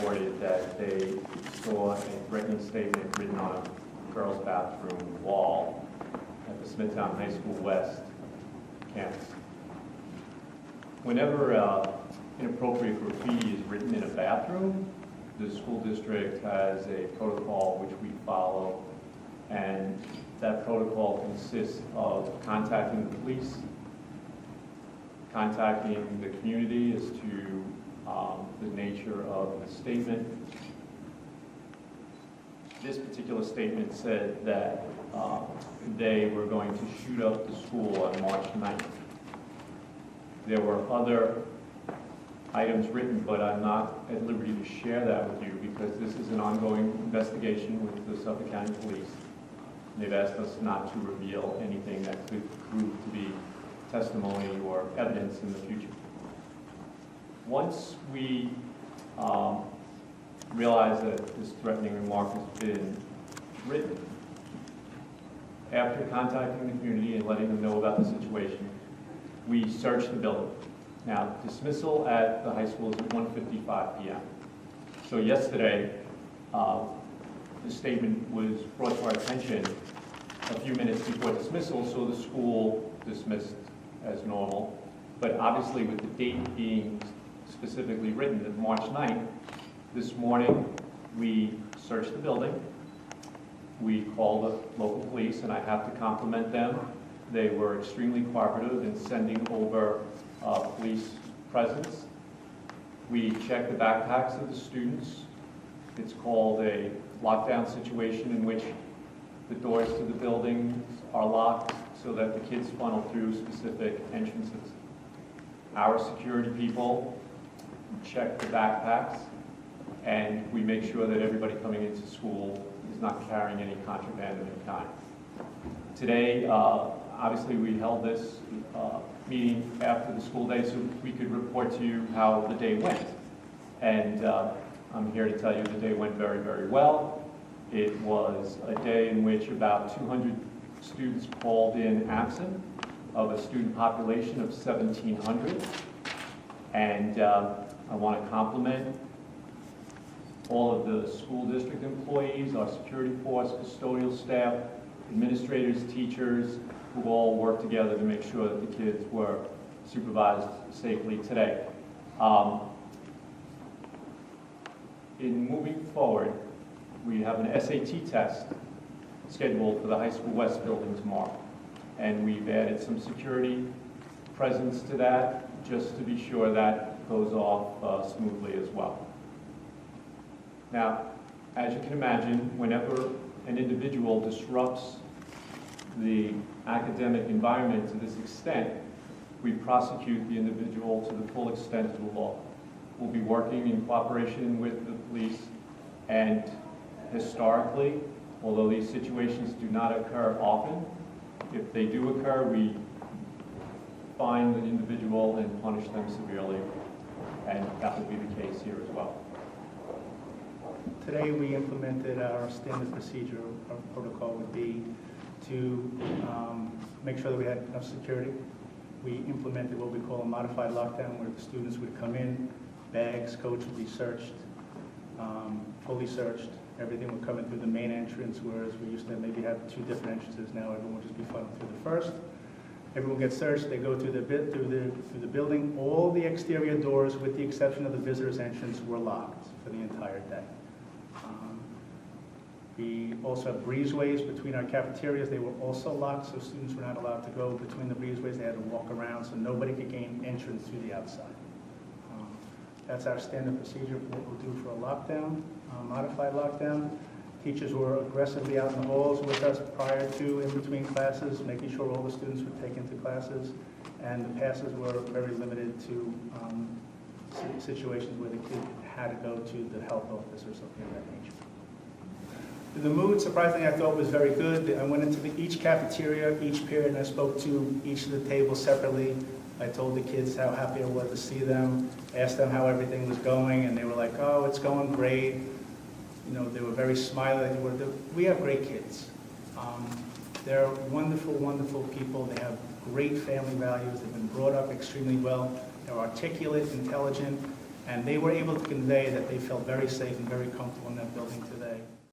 reported that they saw a threatening statement written on a girls' bathroom wall at the Smithtown High School West campus. Whenever inappropriate graffiti is written in a bathroom, the school district has a protocol which we follow, and that protocol consists of contacting the police, contacting the community as to the nature of the statement. This particular statement said that they were going to shoot up the school on March 9th. There were other items written, but I'm not at liberty to share that with you because this is an ongoing investigation with the Suffolk County Police. They've asked us not to reveal anything that could prove to be testimony or evidence in the future. Once we realize that this threatening remark has been written, after contacting the community and letting them know about the situation, we search the building. Now, dismissal at the high school is at 1:55 p.m. So yesterday, the statement was brought to our attention a few minutes before dismissal, so the school dismissed as normal. But obviously, with the date being specifically written of March 9th, this morning we searched the building. We called the local police, and I have to compliment them. They were extremely cooperative in sending over police presence. We checked the backpacks of the students. It's called a lockdown situation in which the doors to the building are locked so that the kids funnel through specific entrances. Our security people check the backpacks, and we make sure that everybody coming into school is not carrying any contraband of any kind. Today, obviously, we held this meeting after the school day so we could report to you how the day went. And I'm here to tell you the day went very, very well. It was a day in which about 200 students called in absent of a student population of 1,700. And I want to compliment all of the school district employees, our security force, custodial staff, administrators, teachers, who all worked together to make sure that the kids were supervised safely today. In moving forward, we have an SAT test scheduled for the High School West building tomorrow. And we've added some security presence to that just to be sure that goes off smoothly as well. Now, as you can imagine, whenever an individual disrupts the academic environment to this extent, we prosecute the individual to the full extent of the law. We'll be working in cooperation with the police, and historically, although these situations do not occur often, if they do occur, we find the individual and punish them severely, and that will be the case here as well. Today we implemented our standard procedure. Our protocol would be to make sure that we had enough security. We implemented what we call a modified lockdown, where the students would come in, bags, coats would be searched, fully searched. Everything would come in through the main entrance, whereas we used to maybe have two different entrances. Now everyone would just be funneled through the first. Everyone gets searched. They go through the building. All the exterior doors, with the exception of the visitors' entrance, were locked for the entire day. We also have breezeways between our cafeterias. They were also locked, so students were not allowed to go between the breezeways. They had to walk around, so nobody could gain entrance through the outside. That's our standard procedure for what we'll do for a lockdown, modified lockdown. Teachers were aggressively out in the halls with us prior to, in between classes, making sure all the students were taken to classes, and the passes were very limited to situations where the kid had to go to the health office or something of that nature. The mood, surprisingly, I thought was very good. I went into each cafeteria, each period, and I spoke to each of the tables separately. I told the kids how happy I was to see them, asked them how everything was going, and they were like, oh, it's going great. You know, they were very smiley. We have great kids. They're wonderful, wonderful people. They have great family values. They've been brought up extremely well. They're articulate, intelligent, And they were able to convey that they felt very safe and very comfortable in that building today.